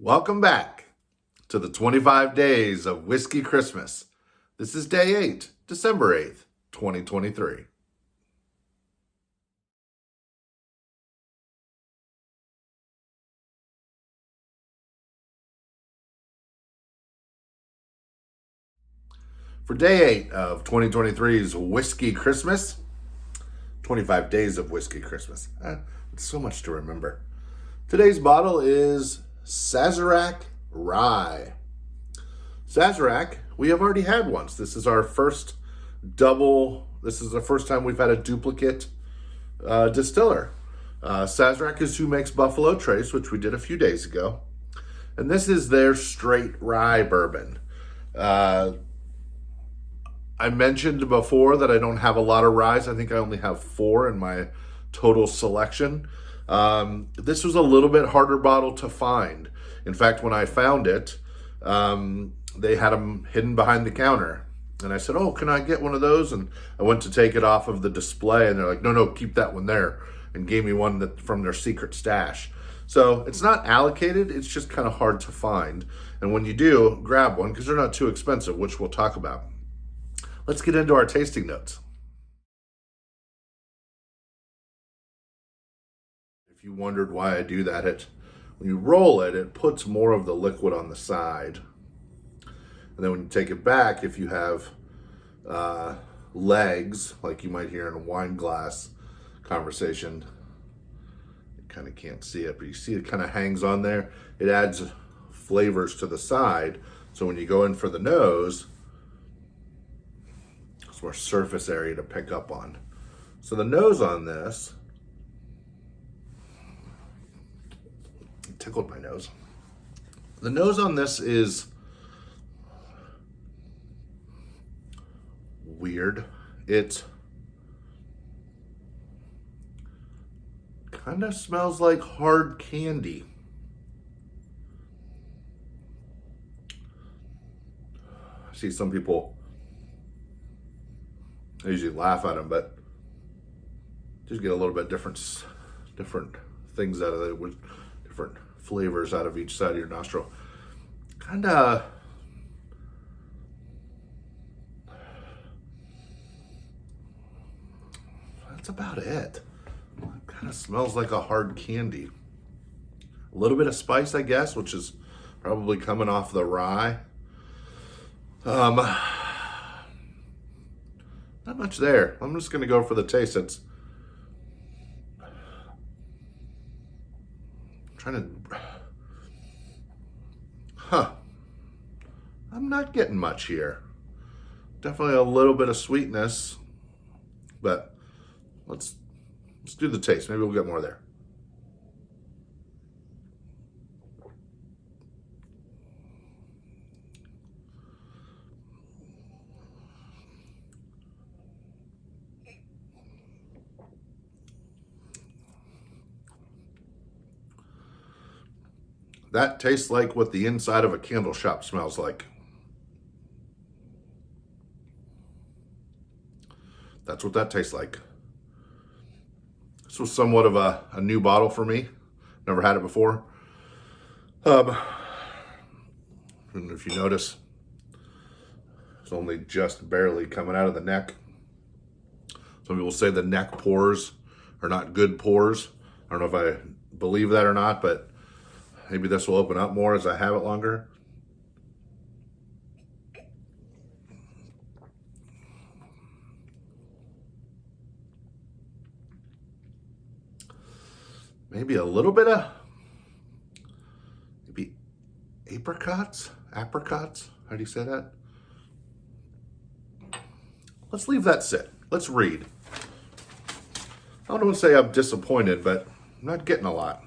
Welcome back to the 25 days of Whiskey Christmas. This is day 8, December 8th, 2023. For day 8 of 2023's Whiskey Christmas, 25 days of Whiskey Christmas. It's so much to remember. Today's bottle is Sazerac Rye. Sazerac, we have already had once. This is our first this is the first time we've had a duplicate distiller. Sazerac is who makes Buffalo Trace, which we did a few days ago. And this is their straight rye bourbon. I mentioned before that I don't have a lot of ryes. I think I only have 4 in my total selection. This was a little bit harder bottle to find. In fact, when I found it, they had them hidden behind the counter. And I said, "Oh, can I get one of those?" And I went to take it off of the display, and they're like, no, keep that one there, and gave me one from their secret stash. So it's not allocated, it's just kind of hard to find. And when you do, grab one, because they're not too expensive, which we'll talk about. Let's get into our tasting notes. If you wondered why I do that, when you roll it, it puts more of the liquid on the side. And then when you take it back, if you have legs, like you might hear in a wine glass conversation, you kind of can't see it, but you see it kind of hangs on there. It adds flavors to the side. So when you go in for the nose, there's more surface area to pick up on. So the nose on this, it tickled my nose. The nose on this is weird. It kind of smells like hard candy. I see some people, I usually laugh at them, but just get a little bit different things out of it, with different flavors out of each side of your nostril. Kind of, that's about it. It kind of smells like a hard candy. A little bit of spice, I guess, which is probably coming off the rye. Not much there. I'm just going to go for the taste. It's I'm not getting much here. Definitely a little bit of sweetness, but let's do the taste. Maybe we'll get more there. That tastes like what the inside of a candle shop smells like. That's what that tastes like. This was somewhat of a new bottle for me. Never had it before. And if you notice, it's only just barely coming out of the neck. Some people say the neck pours are not good pours. I don't know if I believe that or not, but maybe this will open up more as I have it longer. Maybe a little bit of maybe apricots. How do you say that? Let's leave that sit. Let's read. I don't want to say I'm disappointed, but I'm not getting a lot.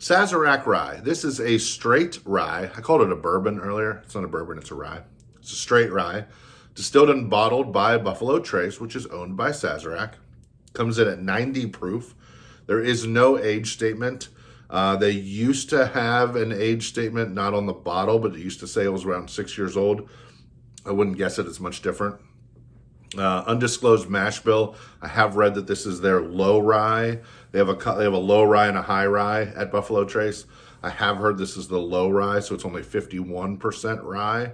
Sazerac Rye. This is a straight rye. I called it a bourbon earlier. It's not a bourbon, it's a rye. It's a straight rye. Distilled and bottled by Buffalo Trace, which is owned by Sazerac. Comes in at 90 proof. There is no age statement. They used to have an age statement, not on the bottle, but it used to say it was around 6 years old. I wouldn't guess it. It's much different. Undisclosed mash bill. I have read that this is their low rye. They have a low rye and a high rye at Buffalo Trace. I have heard this is the low rye, so it's only 51% rye.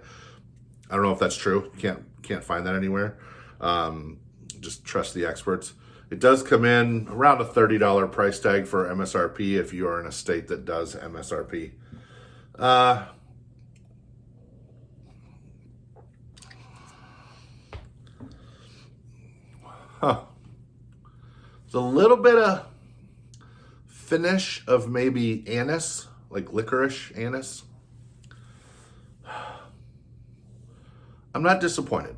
I don't know if that's true. You can't find that anywhere. Just trust the experts. It does come in around a $30 price tag for MSRP if you are in a state that does MSRP. There's a little bit of finish of maybe anise, like licorice anise. I'm not disappointed.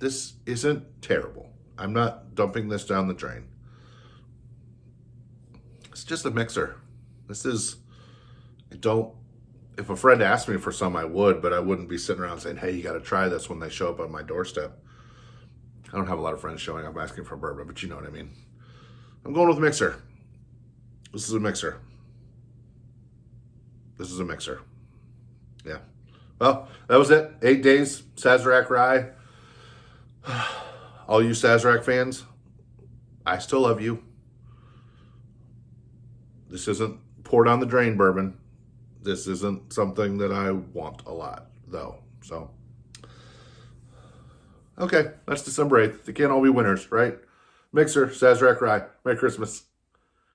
This isn't terrible. I'm not dumping this down the drain. It's just a mixer. If a friend asked me for some, I would, but I wouldn't be sitting around saying, hey, you got to try this when they show up on my doorstep. I don't have a lot of friends showing up asking for bourbon, but you know what I mean. I'm going with mixer. This is a mixer. This is a mixer. Yeah. Well, that was it. 8 days, Sazerac Rye. All you Sazerac fans, I still love you. This isn't pour down the drain bourbon. This isn't something that I want a lot, though. So, okay, that's December 8th. They can't all be winners, right? Mixer, Sazerac Rye. Merry Christmas.